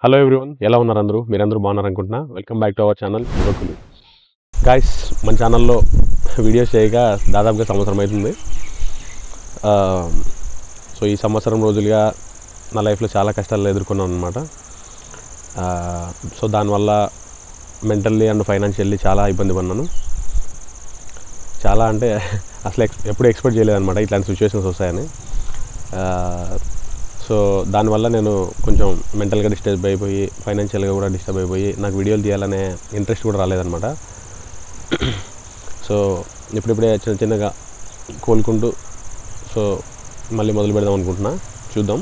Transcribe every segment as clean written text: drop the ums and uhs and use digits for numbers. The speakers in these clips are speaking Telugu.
హలో ఎవ్రీవన్, ఎలా ఉన్నారు అందరూ? మీరందరూ బాగున్నారనుకుంటున్నా. Welcome back to our channel యువకులు. గాయస్, మన ఛానల్లో వీడియోస్ చేయక దాదాపుగా సంవత్సరం అవుతుంది. సో ఈ సంవత్సరం రోజులుగా నా లైఫ్లో చాలా కష్టాలు ఎదుర్కొన్నాను అనమాట. సో దానివల్ల మెంటల్లీ అండ్ ఫైనాన్షియల్లీ చాలా ఇబ్బంది పడినాను. చాలా అంటే అసలు ఎప్పుడు ఎక్స్పెక్ట్ చేయలేదన్నమాట ఇట్లాంటి సిచ్యువేషన్స్ వస్తాయని. సో దానివల్ల నేను కొంచెం మెంటల్గా డిస్టర్బ్ అయిపోయి, ఫైనాన్షియల్గా కూడా డిస్టర్బ్ అయిపోయి, నాకు వీడియోలు తీయాలనే ఇంట్రెస్ట్ కూడా రాలేదన్నమాట. సో ఇప్పుడిప్పుడే చిన్న చిన్నగా కోలుకుంటూ సో మళ్ళీ మొదలు పెడదాం అనుకుంటున్నా. చూద్దాం,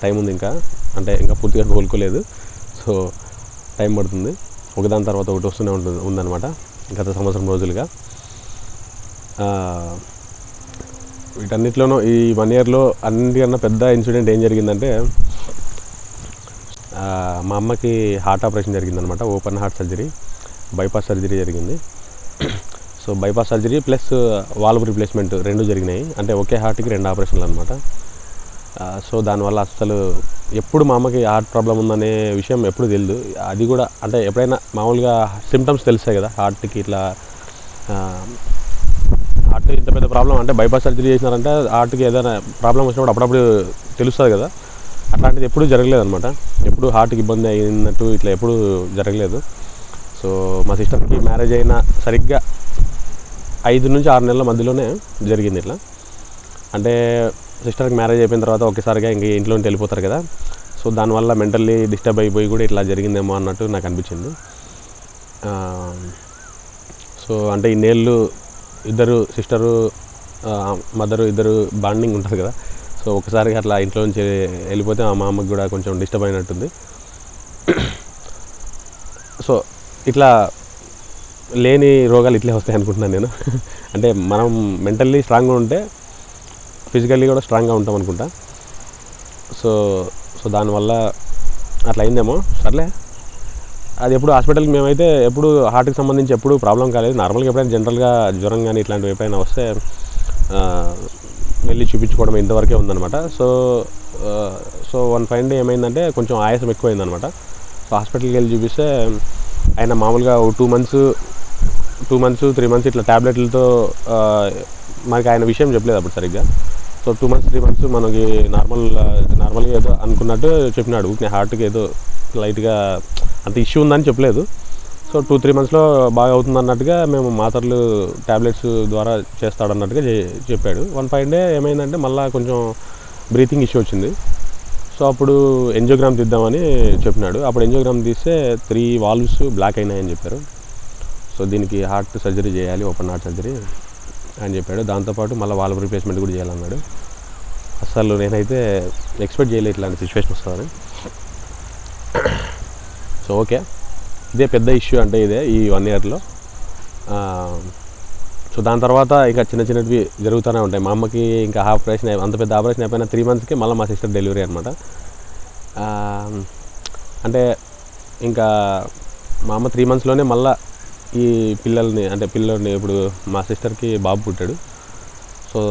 టైం ఉంది ఇంకా, అంటే ఇంకా పూర్తిగా కోలుకోలేదు. సో టైం పడుతుంది, ఒకదాని తర్వాత ఒకటి వస్తూనే ఉందన్నమాట గత సంవత్సరం రోజులుగా. వీటన్నిటిలోనూ ఈ 1 ఇయర్లో అన్నిటికన్నా పెద్ద ఇన్సిడెంట్ ఏం జరిగిందంటే, మా అమ్మకి హార్ట్ ఆపరేషన్ జరిగిందనమాట. Open heart surgery, bypass surgery జరిగింది. So bypass surgery plus valve replacement రెండు జరిగినాయి, అంటే ఒకే హార్ట్కి 2 ఆపరేషన్లు అనమాట. సో దానివల్ల అసలు ఎప్పుడు మా అమ్మకి హార్ట్ ప్రాబ్లం ఉందనే విషయం ఎప్పుడు తెలియదు. అది కూడా అంటే ఎప్పుడైనా మామూలుగా సిమ్టమ్స్ తెలుస్తాయి కదా హార్ట్కి, ఇట్లా హార్ట్ ఇంత పెద్ద ప్రాబ్లం అంటే బైపాస్ సర్జరీ చేసినారంటే హార్ట్కి ఏదైనా ప్రాబ్లం వచ్చినప్పుడు అప్పుడప్పుడు తెలుస్తుంది కదా. అట్లాంటిది ఎప్పుడూ జరగలేదు అనమాట. ఎప్పుడు హార్ట్కి ఇబ్బంది అయినట్టు ఇట్లా ఎప్పుడూ జరగలేదు. సో మా సిస్టర్కి మ్యారేజ్ అయిన సరిగ్గా 5 నుంచి 6 నెలల మధ్యలోనే జరిగింది ఇట్లా. అంటే సిస్టర్కి మ్యారేజ్ అయిపోయిన తర్వాత ఒకేసారిగా ఇంక ఇంట్లో నుంచి వెళ్ళిపోతారు కదా. సో దానివల్ల మెంటల్లీ డిస్టర్బ్ అయిపోయి కూడా ఇట్లా జరిగిందేమో అన్నట్టు నాకు అనిపించింది. సో అంటే ఇన్నేళ్ళు ఇద్దరు సిస్టరు మదరు ఇద్దరు బాండింగ్ ఉంటుంది కదా. సో ఒకసారిగా అట్లా ఇంట్లో నుంచి వెళ్ళిపోతే మా అమ్మకి కూడా కొంచెం డిస్టర్బ్ అయినట్టుంది. సో ఇట్లా లేని రోగాలు ఇట్లే వస్తాయి అనుకుంటున్నాను నేను. అంటే మనం మెంటల్లీ స్ట్రాంగ్గా ఉంటే ఫిజికల్లీ కూడా స్ట్రాంగ్గా ఉంటాం అనుకుంటా. సో సో దానివల్ల అట్లా అయిందేమో. సర్లే, అది ఎప్పుడు హాస్పిటల్కి మేమైతే ఎప్పుడు హార్ట్కి సంబంధించి ఎప్పుడు ప్రాబ్లం కాలేదు. నార్మల్గా ఎప్పుడైనా జనరల్గా జ్వరం కానీ ఇట్లాంటివి ఎప్పుడైనా వస్తే వెళ్ళి చూపించుకోవడం ఇంతవరకే ఉందన్నమాట. సో వన్ ఫైన్ డే ఏమైందంటే కొంచెం ఆయాసం ఎక్కువైందనమాట. సో హాస్పిటల్కి వెళ్ళి చూపిస్తే ఆయన మామూలుగా 2 మంత్స్ 3 మంత్స్ ఇట్లా ట్యాబ్లెట్లతో మనకి ఆయన విషయం చెప్పలేదు అప్పుడు సరిగ్గా. సో 2 మంత్స్ 3 మంత్స్ మనకి నార్మల్గా ఏదో అనుకున్నట్టు చెప్పినాడు. హార్ట్కి ఏదో లైట్గా అంత ఇష్యూ ఉందని చెప్పలేదు. సో 2-3 మంత్స్లో బాగా అవుతుంది అన్నట్టుగా మేము మాత్రలు ట్యాబ్లెట్స్ ద్వారా చేస్తాడన్నట్టుగా చెప్పాడు. వన్ ఫైన్ డే ఏమైందంటే మళ్ళీ కొంచెం బ్రీతింగ్ ఇష్యూ వచ్చింది. సో అప్పుడు ఎంజియోగ్రామ్ తీద్దామని చెప్పినాడు. అప్పుడు ఎంజియోగ్రామ్ తీస్తే 3 వాల్వ్స్ బ్లాక్ అయినాయని చెప్పారు. సో దీనికి హార్ట్ సర్జరీ చేయాలి, ఓపెన్ హార్ట్ సర్జరీ అని చెప్పాడు. దాంతోపాటు మళ్ళీ వాల్వ్ రీప్లేస్మెంట్ కూడా చేయాలన్నాడు. అసలు నేనైతే ఎక్స్పెక్ట్ చేయలేదు ఇట్లాంటి సిచ్యువేషన్ వస్తుందని. సో ఓకే, ఇదే పెద్ద ఇష్యూ అంటే ఇదే ఈ 1 ఇయర్లో. సో దాని తర్వాత ఇంకా చిన్న చిన్నవి జరుగుతూనే ఉంటాయి. మా అమ్మకి ఇంకా ఆపరేషన్ అంత పెద్ద ఆపరేషన్ అయిపోయిన 3 మంత్స్కి మళ్ళీ మా సిస్టర్ డెలివరీ అనమాట. అంటే ఇంకా మా అమ్మ 3 మంత్స్లోనే మళ్ళీ ఈ పిల్లల్ని ఇప్పుడు మా సిస్టర్కి బాబు పుట్టాడు. సో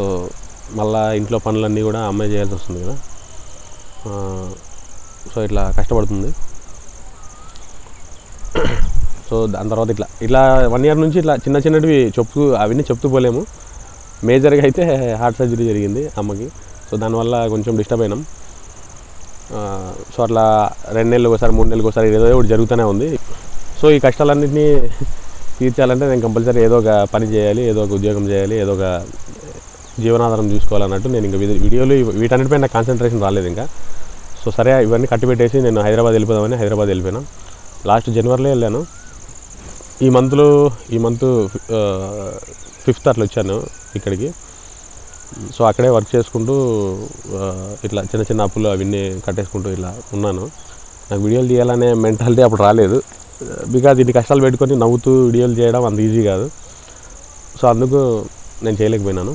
మళ్ళీ ఇంట్లో పనులన్నీ కూడా అమ్మాయి చేయాల్సి వస్తుంది కదా. సో ఇట్లా కష్టపడుతుంది. సో దాని తర్వాత ఇట్లా 1 ఇయర్ నుంచి ఇట్లా చిన్న చిన్నవి అవన్నీ చెప్తూ పోలేము. మేజర్గా అయితే హార్ట్ సర్జరీ జరిగింది అమ్మకి. సో దానివల్ల కొంచెం డిస్టర్బ్ అయినాం. సో అట్లా 2 నెలలకు ఒకసారి 3 నెలలకు ఒకసారి ఏదో ఒకటి జరుగుతూనే ఉంది. సో ఈ కష్టాలన్నింటినీ తీర్చాలంటే నేను కంపల్సరీ ఏదో ఒక పని చేయాలి, ఏదో ఒక ఉద్యోగం చేయాలి, ఏదో ఒక జీవనాధారం చూసుకోవాలన్నట్టు నేను ఇంకా వీడియోలు వీటన్నిటిపై నాకు కాన్సన్ట్రేషన్ రాలేదు ఇంకా. సో సరే ఇవన్నీ కట్టిపెట్టేసి నేను హైదరాబాద్ వెళ్ళిపోయినా. లాస్ట్ జనవరిలో వెళ్ళాను. ఈ మంత్ 5th అట్లా వచ్చాను ఇక్కడికి. సో అక్కడే వర్క్ చేసుకుంటూ ఇట్లా చిన్న చిన్న అప్పులు అవన్నీ కట్టేసుకుంటూ ఇలా ఉన్నాను. నాకు వీడియోలు తీయాలనే మెంటాలిటీ అప్పుడు రాలేదు. బికాజ్ ఇన్ని కష్టాలు పెట్టుకొని నవ్వుతూ వీడియోలు చేయడం అంత ఈజీ కాదు. సో అందుకు నేను చేయలేకపోయినాను.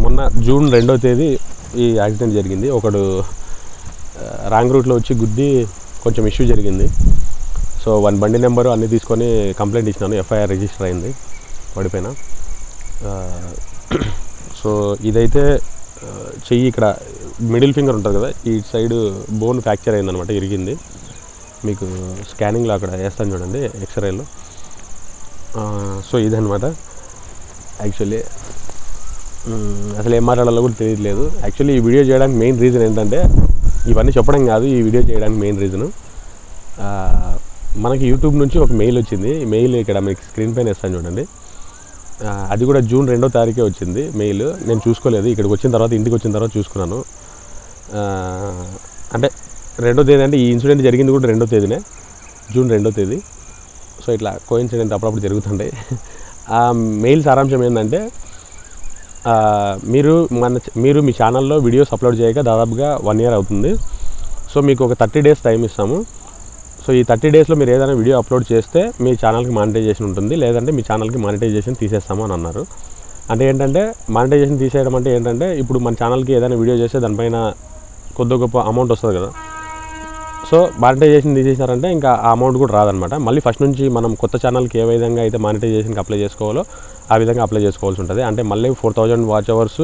మొన్న జూన్ 2వ తేదీ ఈ యాక్సిడెంట్ జరిగింది. ఒకడు రాంగ్ రూట్లో వచ్చి గుద్ది కొంచెం ఇష్యూ జరిగింది. సో బండి నెంబరు అన్నీ తీసుకొని కంప్లైంట్ ఇచ్చినాను. ఎఫ్ఐఆర్ రిజిస్టర్ అయింది, పడిపోయినా. సో ఇదైతే చెయ్యి ఇక్కడ మిడిల్ ఫింగర్ ఉంటుంది కదా, ఈ సైడ్ బోన్ ఫ్రాక్చర్ అయిందనమాట, ఇరిగింది. మీకు స్కానింగ్లో అక్కడ వేస్తాను చూడండి, ఎక్స్రేలో. సో ఇదనమాట యాక్చువల్లీ. అసలు ఏం మాట్లాడాలో కూడా తెలియట్లేదు. యాక్చువల్లీ ఈ వీడియో చేయడానికి మెయిన్ రీజన్ ఏంటంటే, ఇవన్నీ చెప్పడం కాదు, ఈ వీడియో చేయడానికి మెయిన్ రీజను మనకి యూట్యూబ్ నుంచి ఒక మెయిల్ వచ్చింది. ఈ మెయిల్ ఇక్కడ మీకు స్క్రీన్ పైన వేస్తాను చూడండి. అది కూడా జూన్ 2వ తారీఖే వచ్చింది మెయిల్. నేను చూసుకోలేదు, ఇక్కడికి వచ్చిన తర్వాత, ఇంటికి వచ్చిన తర్వాత చూసుకున్నాను. అంటే 2వ తేదీ, అంటే ఈ ఇన్సిడెంట్ జరిగింది కూడా 2వ తేదీనే, జూన్ 2వ తేదీ. సో ఇట్లా కోఇన్సిడెంట్ అప్పుడప్పుడు జరుగుతుంటాయి. ఆ మెయిల్ సారాంశం ఏంటంటే, మీరు మీ ఛానల్లో వీడియోస్ అప్లోడ్ చేయక దాదాపుగా 1 year అవుతుంది. సో మీకు ఒక 30 days టైం ఇస్తాము. సో ఈ 30 daysలో మీరు ఏదైనా వీడియో అప్లోడ్ చేస్తే మీ ఛానల్కి మానిటైజేషన్ ఉంటుంది, లేదంటే మీ ఛానల్కి మానిటైజేషన్ తీసేస్తాము అని అన్నారు. అంటే ఏంటంటే, మానిటైజేషన్ తీసేయడం అంటే ఏంటంటే, ఇప్పుడు మన ఛానల్కి ఏదైనా వీడియో చేస్తే దానిపైన కొద్ది గొప్ప అమౌంట్ వస్తుంది కదా. సో మానిటైజేషన్ తీసేసారంటే ఇంకా ఆ అమౌంట్ కూడా రాదనమాట. మళ్ళీ ఫస్ట్ నుంచి మనం కొత్త ఛానల్కి ఏ విధంగా అయితే మానిటైజేషన్కి అప్లై చేసుకోవాలో ఆ విధంగా అప్లై చేసుకోవాల్సి ఉంటుంది. అంటే మళ్ళీ 4000 వాచ్ అవర్స్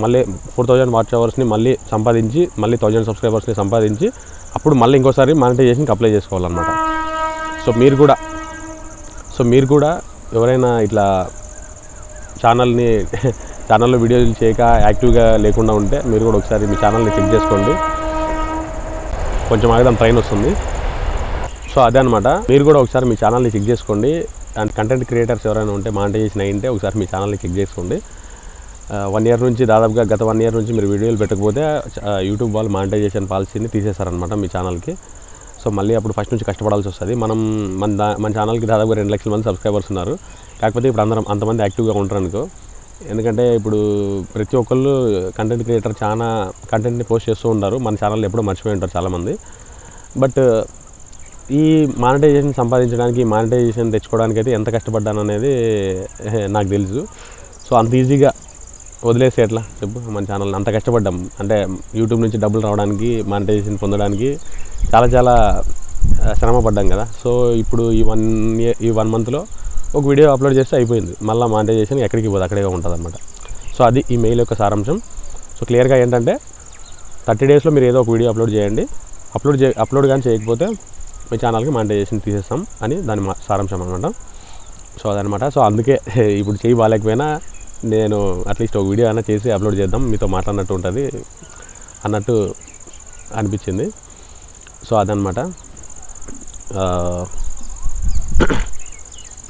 మళ్ళీ 4000 వాచ్ అవర్స్ని మళ్ళీ సంపాదించి, మళ్ళీ 1000 సబ్స్క్రైబర్స్ని సంపాదించి, అప్పుడు మళ్ళీ ఇంకోసారి మానిటైజేషన్కి అప్లై చేసుకోవాలన్నమాట. సో మీరు కూడా ఎవరైనా ఇట్లా ఛానల్లో వీడియోలు చేయక యాక్టివ్గా లేకుండా ఉంటే, మీరు కూడా ఒకసారి మీ ఛానల్ని చెక్ చేసుకోండి. కొంచెం ఆగదాం, ట్రైన్ వస్తుంది. సో అదే అనమాట, మీరు కూడా ఒకసారి మీ ఛానల్ని చెక్ చేసుకోండి. అండ్ కంటెంట్ క్రియేటర్స్ ఎవరైనా ఉంటే, మానిటైజేషన్ అయ్యింటే ఒకసారి మీ ఛానల్ని చెక్ చేసుకోండి. 1 year నుంచి, దాదాపుగా గత 1 year నుంచి మీరు వీడియోలు పెట్టకపోతే యూట్యూబ్ వాళ్ళు మానిటైజేషన్ పాలసీని తీసేస్తారనమాట మీ ఛానల్కి. సో మళ్ళీ అప్పుడు ఫస్ట్ నుంచి కష్టపడాల్సి వస్తుంది. మన ఛానల్కి దాదాపుగా 2 లక్షల మంది సబ్స్క్రైబర్స్ ఉన్నారు. కాకపోతే ఇప్పుడు అంతమంది యాక్టివ్గా ఉంటారు అనుకో. ఎందుకంటే ఇప్పుడు ప్రతి ఒక్కళ్ళు కంటెంట్ క్రియేటర్ చాలా కంటెంట్ని పోస్ట్ చేస్తూ ఉంటారు. మన ఛానల్ ఎప్పుడో మర్చిపోయి ఉంటారు చాలామంది. బట్ ఈ మానిటైజేషన్ సంపాదించడానికి, మానిటైజేషన్ తెచ్చుకోవడానికి అయితే ఎంత కష్టపడ్డాను అనేది నాకు తెలుసు. సో అంత ఈజీగా వదిలేసి ఎట్లా చెప్పు, మన ఛానల్ని అంత కష్టపడ్డాం. అంటే యూట్యూబ్ నుంచి డబ్బులు రావడానికి, మానిటైజేషన్ పొందడానికి చాలా శ్రమ పడ్డాం కదా. సో ఇప్పుడు ఈ 1 monthలో ఒక వీడియో అప్లోడ్ చేస్తే అయిపోయింది. మళ్ళీ మానిటైజేషన్ ఎక్కడికి పోదు, అక్కడే ఉంటుంది అనమాట. సో అది ఈ మెయిల్ యొక్క సారాంశం. సో క్లియర్గా ఏంటంటే, 30 daysలో మీరు ఏదో ఒక వీడియో అప్లోడ్ చేయండి. అప్లోడ్ కానీ చేయకపోతే మీ ఛానల్కి మానిటైజేషన్ తీసేస్తాం అని దాని సారాంశం అనమాట. సో అదనమాట. సో అందుకే ఇప్పుడు చేయి బాగాలేకపోయినా నేను అట్లీస్ట్ ఒక వీడియో అయినా చేసి అప్లోడ్ చేద్దాం, మీతో మాట్లాడినట్టు ఉంటుంది అన్నట్టు అనిపించింది. సో అదనమాట.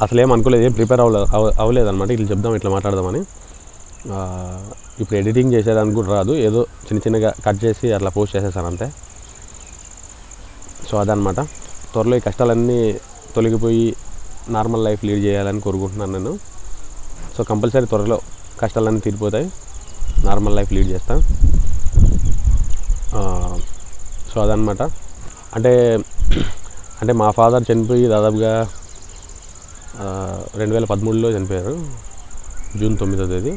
అసలు ఏం అనుకోలేదు, ఏం ప్రిపేర్ అవ్వలేదన్నమాట. ఇట్లా చెప్దాం, ఇట్లా మాట్లాడదామని. ఇప్పుడు ఎడిటింగ్ చేసేదానికి కూడా రాదు, ఏదో చిన్నగా కట్ చేసి అట్లా పోస్ట్ చేసేసాను అంతే. సో అదనమాట. త్వరలో ఈ కష్టాలన్నీ తొలగిపోయి నార్మల్ లైఫ్ లీడ్ చేయాలని కోరుకుంటున్నాను నేను. సో కంపల్సరీ త్వరలో కష్టాలన్నీ తీరిపోతాయి, నార్మల్ లైఫ్ లీడ్ చేస్తాను. సో అదనమాట. అంటే మా ఫాదర్ చనిపోయి దాదాపుగా 2013లో చనిపోయారు, జూన్ 9వ తేదీ.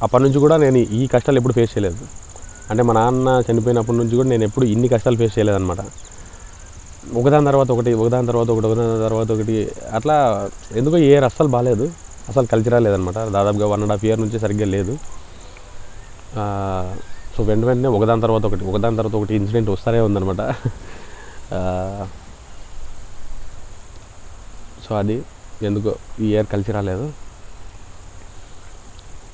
అప్పటి నుంచి కూడా నేను ఈ కష్టాలు ఎప్పుడు ఫేస్ చేయలేదు. అంటే మా నాన్న చనిపోయినప్పటి నుంచి కూడా నేను ఎప్పుడు ఇన్ని కష్టాలు ఫేస్ చేయలేదన్నమాట. ఒకదాని తర్వాత ఒకటి అట్లా. ఎందుకో ఈ ఇయర్ అస్సలు బాగాలేదు, అసలు కలిసి రాలేదన్నమాట. దాదాపుగా 1.5 year నుంచి సరిగ్గా లేదు. సో వెంటనే ఒకదాని తర్వాత ఒకటి ఇన్సిడెంట్ వస్తూనే ఉందన్నమాట. సో అది ఎందుకో ఈ ఇయర్ కలిసి రాలేదు.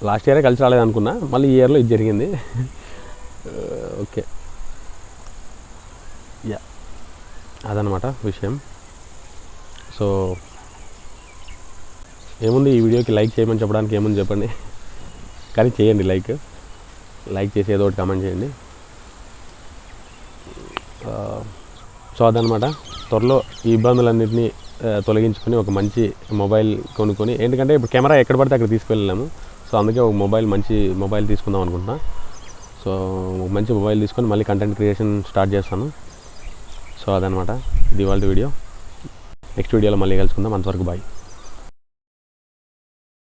లాస్ట్ ఇయరే కలిసి రాలేదు అనుకున్నా, మళ్ళీ ఈ ఇయర్లో ఇది జరిగింది. ఓకే, యా, అదనమాట విషయం. సో ఏముంది, ఈ వీడియోకి లైక్ చేయమని చెప్పడానికి ఏముంది చెప్పండి, కానీ చేయండి. లైక్ చేసి ఏదో ఒకటి కామెంట్ చేయండి. సో అదనమాట. త్వరలో ఈ ఇబ్బందులన్నింటినీ తొలగించుకొని ఒక మంచి మొబైల్ కొనుక్కొని, ఎందుకంటే ఇప్పుడు కెమెరా ఎక్కడ పడితే అక్కడ తీసుకెళ్ళాము. సో అందుకే ఒక మంచి మొబైల్ తీసుకుందాం అనుకుంటున్నా. సో మంచి మొబైల్ తీసుకొని మళ్ళీ కంటెంట్ క్రియేషన్ స్టార్ట్ చేస్తాను. సో అదనమాట, ఇది ఇవాళ వీడియో. నెక్స్ట్ వీడియోలో మళ్ళీ కలుసుకుందాం. అంతవరకు బాయ్.